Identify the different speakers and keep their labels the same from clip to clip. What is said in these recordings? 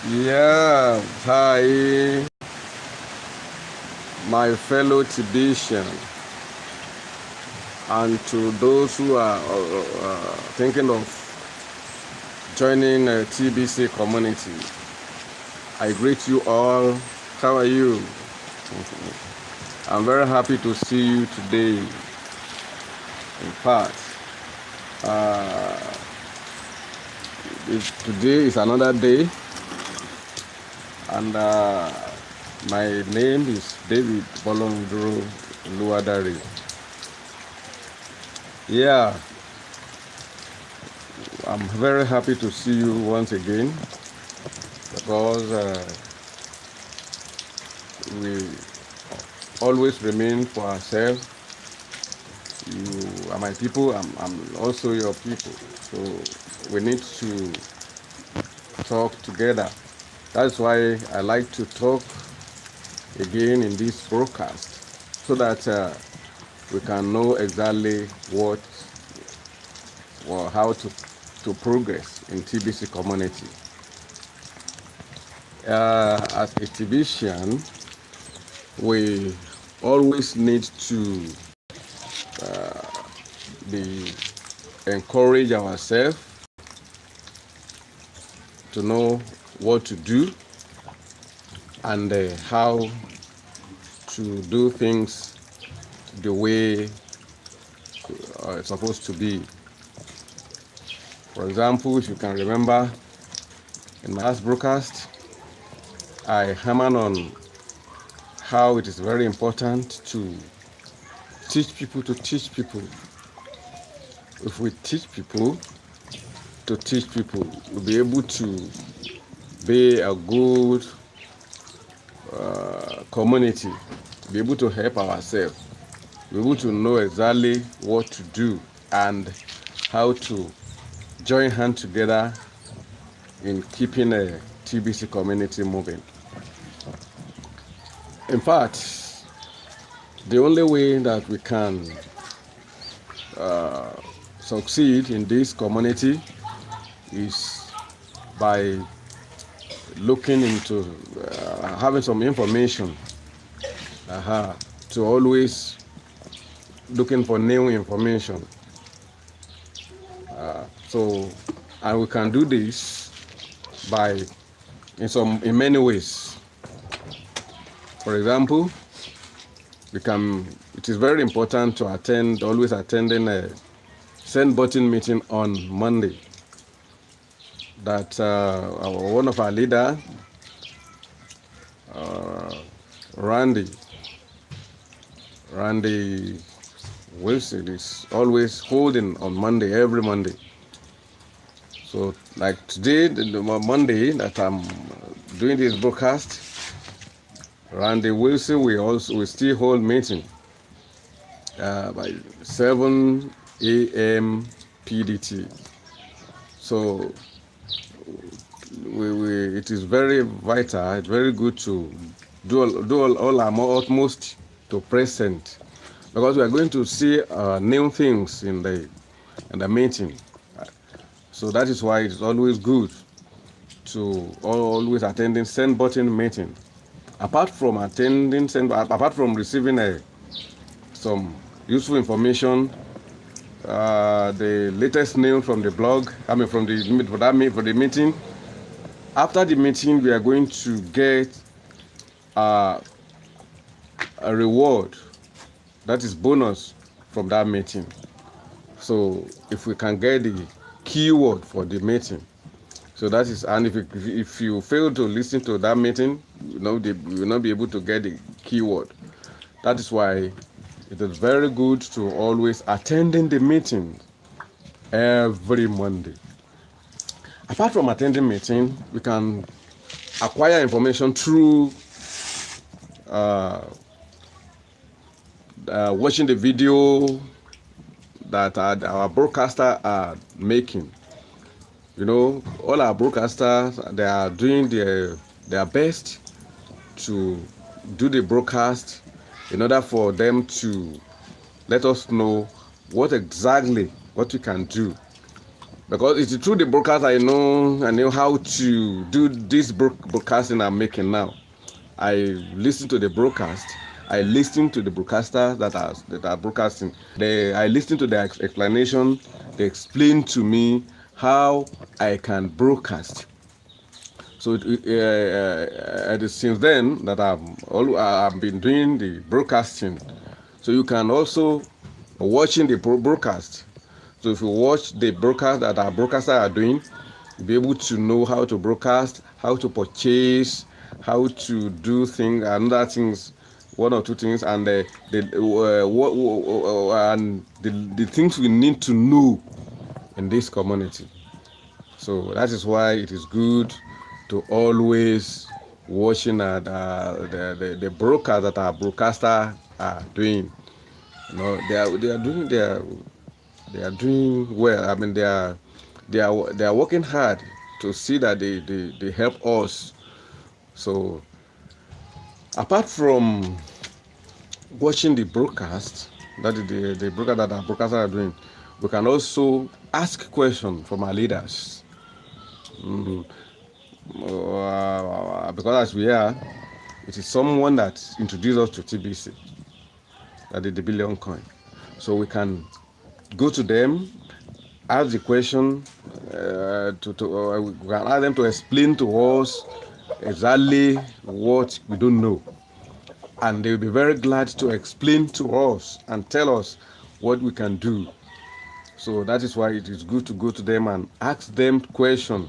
Speaker 1: Yeah, hi, my fellow TBC, and to those who are thinking of joining a TBC community, I greet you all. How are you? I'm very happy to see you today. In fact, today is another day, and my name is David Bolondro Luadari. Yeah, I'm very happy to see you once again because we always remain for ourselves. You are my people, I'm also your people. So we need to talk together. That's why I like to talk again in this broadcast so that we can know exactly what or how to progress in TBC community. As a TBCian, we always need to be encourage ourselves to know what to do and how to do things the way it's supposed to be. For example, if you can remember, in my last broadcast, I hammered on how it is very important to teach people to teach people. If we teach people to teach people, we'll be able to be a good community, to be able to help ourselves, be able to know exactly what to do and how to join hands together in keeping a TBC community moving. In fact, the only way that we can succeed in this community is by looking into having some information, to always looking for new information. And we can do this by in many ways. For example, it is very important to always attending a send button meeting on Monday. That one of our leader, Randy Wilson, is always holding on Monday, every Monday. So like today, the Monday that I'm doing this broadcast, Randy Wilson we still hold meeting by 7 a.m. PDT. So it is very vital, it's very good to do all our utmost to present, because we are going to see new things in the meeting. So that is why it's always good to always attending send button meeting. Apart from receiving some useful information, the latest news from the blog, for the meeting. After the meeting, we are going to get a reward, that is bonus from that meeting. So if we can get the keyword for the meeting, so that is, and if you fail to listen to that meeting, you will not be able to get the keyword. That is why it is very good to always attending the meeting every Monday. Apart from attending meeting, we can acquire information through watching the video that our broadcasters are making. All our broadcasters, they are doing their best to do the broadcast in order for them to let us know what we can do because it's through the broadcast I know how to do this broadcasting I'm making now. I listen to the broadcast. I listen to the broadcasters that are broadcasting. I listen to their explanation. They explain to me how I can broadcast. So it is since then that I've been doing the broadcasting. So you can also watching the broadcast. So if you watch the broadcast that our broadcasters are doing, you'll be able to know how to broadcast, how to purchase, how to do things, another things, one or two things, and the things we need to know in this community. So that is why it is good to always watching the broadcast that our broadcaster are doing. They are doing well. I mean they are working hard to see that they help us. So apart from watching the broadcast, that is the broadcast that our broadcasters are doing, we can also ask questions from our leaders. Because as we are, it is someone that introduced us to TBC, that is the billion coin. So we can go to them, ask the question, we can ask them to explain to us exactly what we don't know. And they will be very glad to explain to us and tell us what we can do. So that is why it is good to go to them and ask them questions.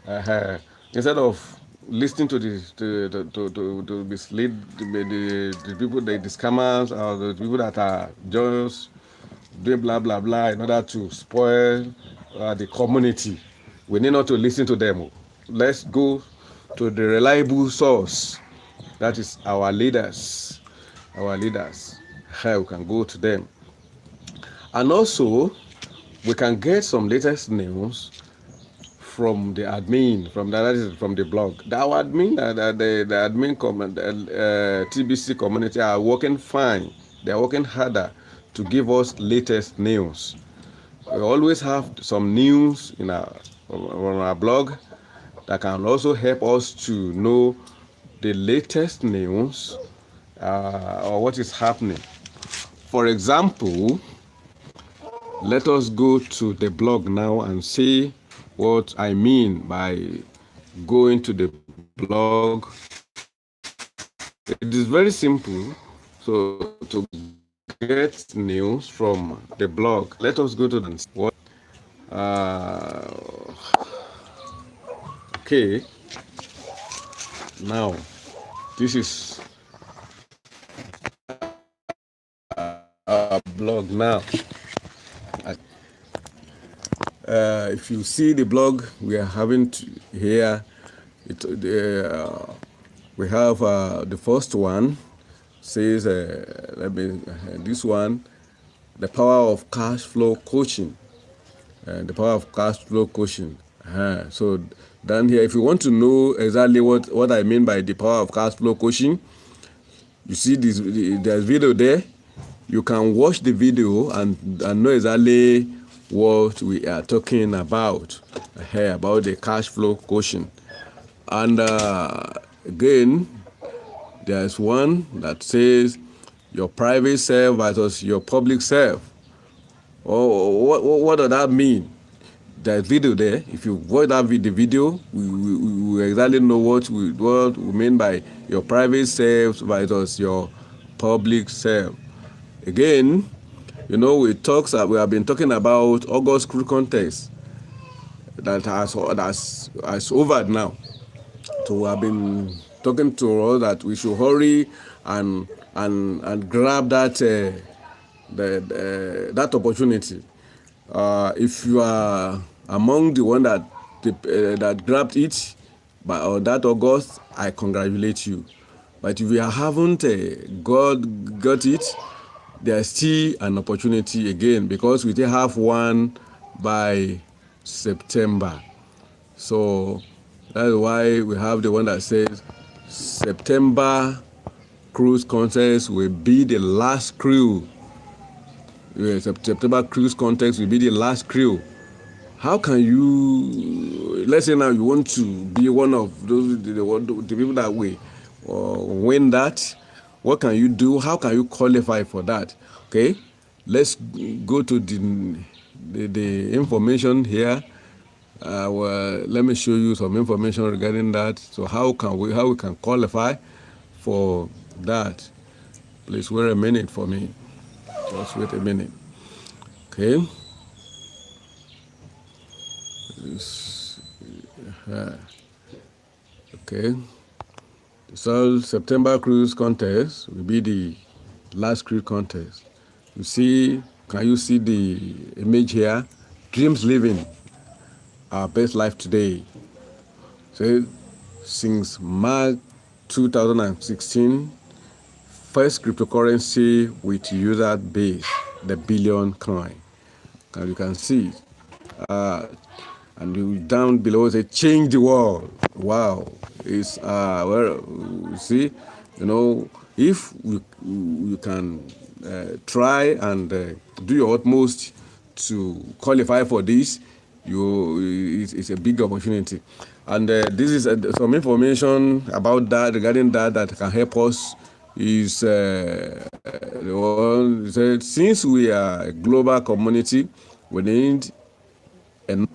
Speaker 1: Instead of listening to to mislead the people, the scammers, or the people that are just doing blah blah blah in order to spoil the community. We need not to listen to them. Let's go to the reliable source. That is our leaders. Our leaders. How we can go to them. And also, we can get some latest news from the admin, from the blog. Our admin, the admin TBC community are working fine. They are working harder to give us latest news. We always have some news on our blog that can also help us to know the latest news or what is happening. For example, let us go to the blog now and see what I mean by going to the blog. It is very simple. So to get news from the blog, let us go to what. Okay. Now, this is our blog now. If you see the blog we are having here, we have the first one says, this one, the power of cash flow coaching. The power of cash flow coaching. So down here, if you want to know exactly what I mean by the power of cash flow coaching, you see there's video there. You can watch the video and know exactly what we are talking about here, about the cash flow coaching. And again, there's one that says your private self versus your public self. What does that mean? There's video there. If you watch the video, we exactly know what we mean by your private self versus your public self. Again, we have been talking about August cruise contest that has over now. So we have been talking to us that we should hurry and grab that that opportunity. If you are among the one that grabbed it on that August, I congratulate you. But if you haven't got it, there's still an opportunity again, because we still have one by September. So that's why we have the one that says September cruise contest will be the last cruise. September cruise contest will be the last cruise How can you, let's say now you want to be one of those the people that way win that? What can you do? How can you qualify for that? Okay, let's go to the information here. Well, let me show you some information regarding that. So how we can qualify for that? Please wait a minute for me. Just wait a minute. Okay. Okay. So September cruise contest will be the last cruise contest. You see, can you see the image here? Dreams living, our best life today. So since March 2016, first cryptocurrency with user base, the billion coin. And you can see, and you down below say change the world. Wow, it's well, you see, you know, if you can try and do your utmost to qualify for this, it's a big opportunity. And this is some information about that regarding that can help us. Is the one said, since we are a global community, we need and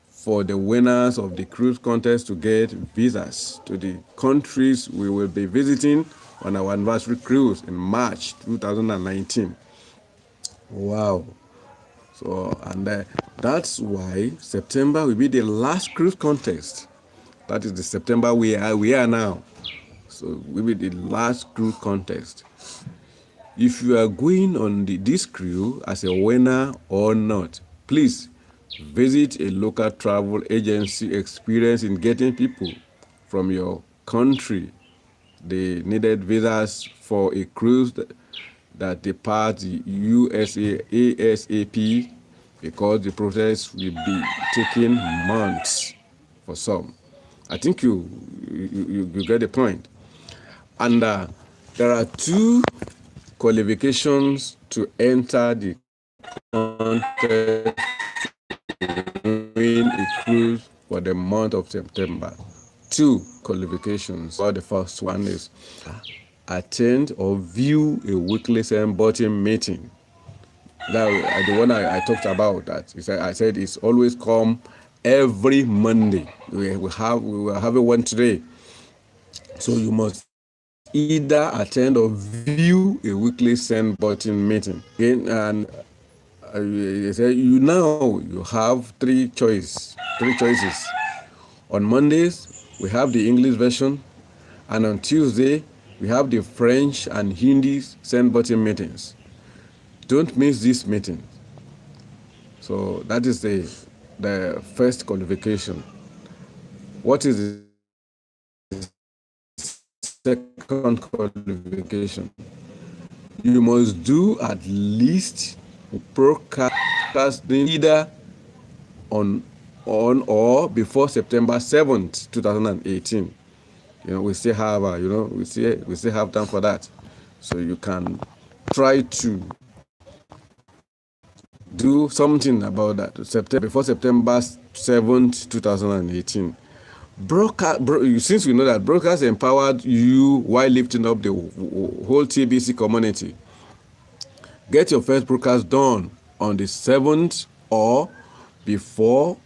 Speaker 1: for the winners of the cruise contest to get visas to the countries we will be visiting on our anniversary cruise in March 2019. Wow. So, and that's why September will be the last cruise contest. That is the September we are now. So will be the last cruise contest. If you are going on this cruise as a winner or not, please visit a local travel agency experienced in getting people from your country the needed visas for a cruise that departs the USA ASAP, because the process will be taking months for some. I think you get the point. And there are two qualifications to enter the contest to win a cruise for the month of September. Two qualifications. Well, the first one is attend or view a weekly button meeting. That the one I talked about. That I said it's always come every Monday. We will have one today. So you must either attend or view a weekly send button meeting. Again, and you have three choices. On Mondays we have the English version, and on Tuesday we have the French and Hindi send button meetings. Don't miss this meeting. So that is the first qualification. What is the second qualification? You must do at least broadcasting either on or before September 7th, 2018. We still have we still have time for that. So you can try to do something about that before September 7th, 2018. Since we know that broadcast empowered you while lifting up the whole TBC community, get your first broadcast done on the 7th or before,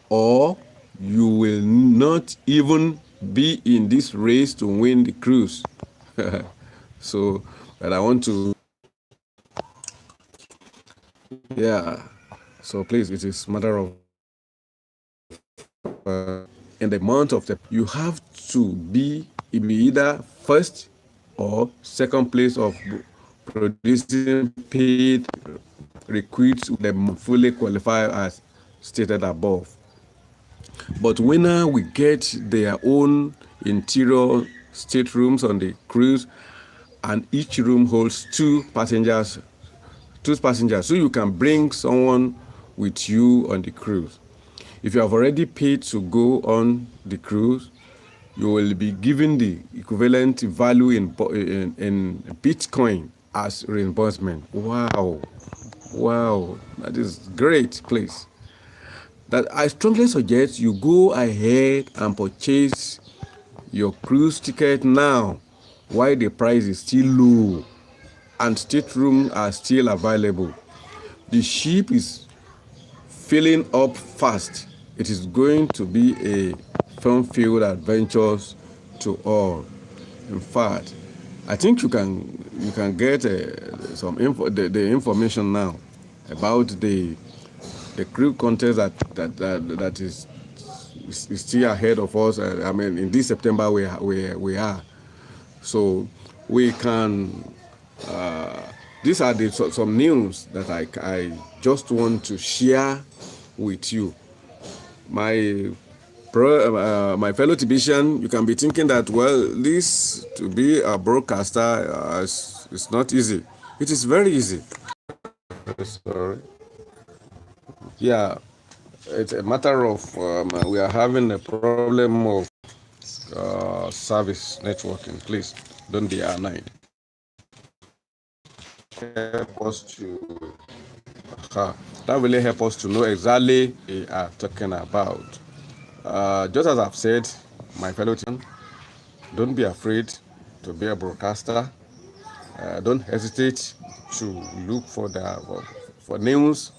Speaker 1: or you will not even be in this race to win the cruise. So, but I want to, so please, it is a matter of in the month of September, you have to be either first or second place of producing paid recruits that fully qualify as stated above. But winner will get their own interior staterooms on the cruise, and each room holds two passengers. So you can bring someone with you on the cruise. If you have already paid to go on the cruise, you will be given the equivalent value in Bitcoin as reimbursement. Wow, that is great, please. that I strongly suggest you go ahead and purchase your cruise ticket now while the price is still low and staterooms are still available. The ship is filling up fast. It is going to be a fun-filled adventures to all. In fact, I think you can get some the information now about the crew contest that is still ahead of us. I mean, in this September we are. So we can. These are some news that I just want to share with you. My my fellow TBCian, you can be thinking that, well, this to be a broadcaster is not easy. It is very easy. Sorry. Yeah, it's a matter of we are having a problem of service networking. Please don't be annoyed. Help us to that really help us to know exactly what we are talking about. Just as I've said, my fellow team, don't be afraid to be a broadcaster. Don't hesitate to look for news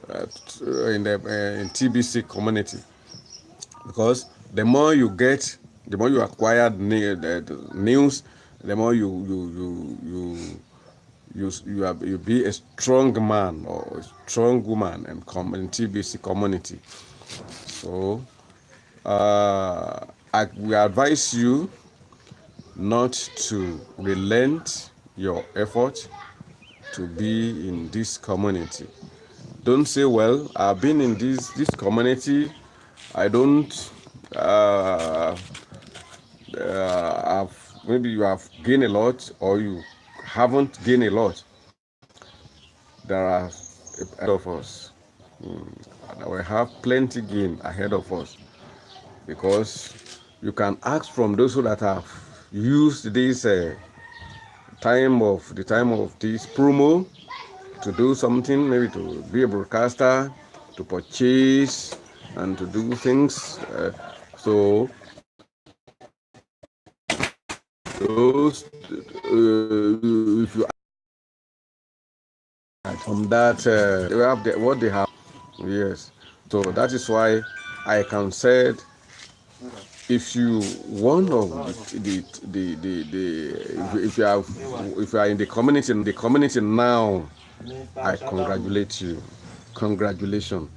Speaker 1: in TBC community, because the more you get, the more you acquire the news, the more you be a strong man or a strong woman in TBC community. So we advise you not to relent your effort to be in this community. Don't say, well, I've been in this community, I don't maybe you have gained a lot or you haven't gained a lot. There are ahead of us. We have plenty gain ahead of us, because you can ask from those who that have used this time of this promo to do something, maybe to be a broadcaster, to purchase and to do things. So those if you from that you have what they have. Yes, so that is why I can say, if you one of if you are in the community now, I congratulate you. Congratulations.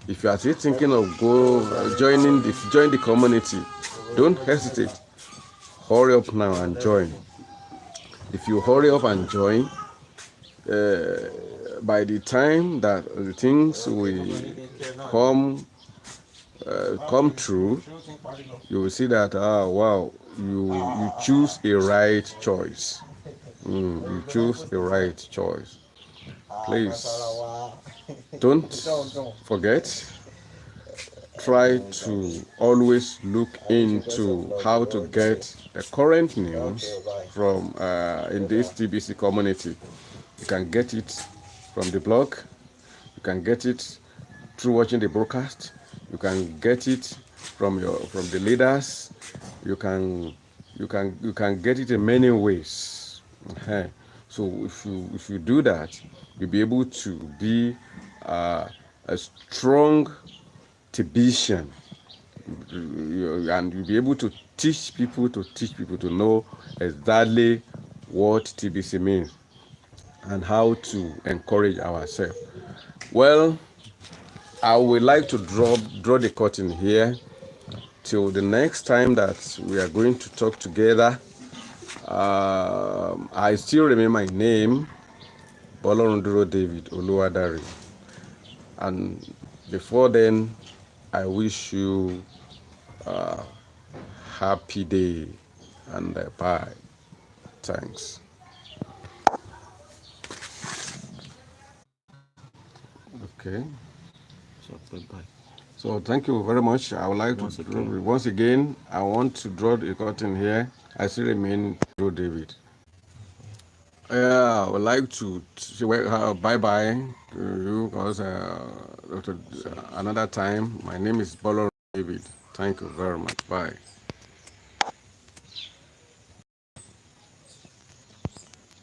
Speaker 1: If you are still thinking of join the community, don't hesitate. Hurry up now and join. If you hurry up and join, by the time that the things will come true, you will see that, wow, you choose a right choice. You choose a right choice. Please don't forget. Try to always look into how to get the current news from in this TBC community. You can get it from the blog. You can get it through watching the broadcast. You can get it from the leaders. You can get it in many ways. So if you do that, you'll be able to be a strong TBCian, and you'll be able to teach people to know exactly what TBC means and how to encourage ourselves. Well, I would like to draw the curtain here till the next time that we are going to talk together. I still remember my name, Bolorunduro David Oluwadari, and before then, I wish you a happy day and bye. Thanks. Okay. So thank you very much. I would like once again, I want to draw the curtain here. I still remain Joe David. Yeah, I would like to say bye bye to you because another time. My name is Bolo David. Thank you very much. Bye.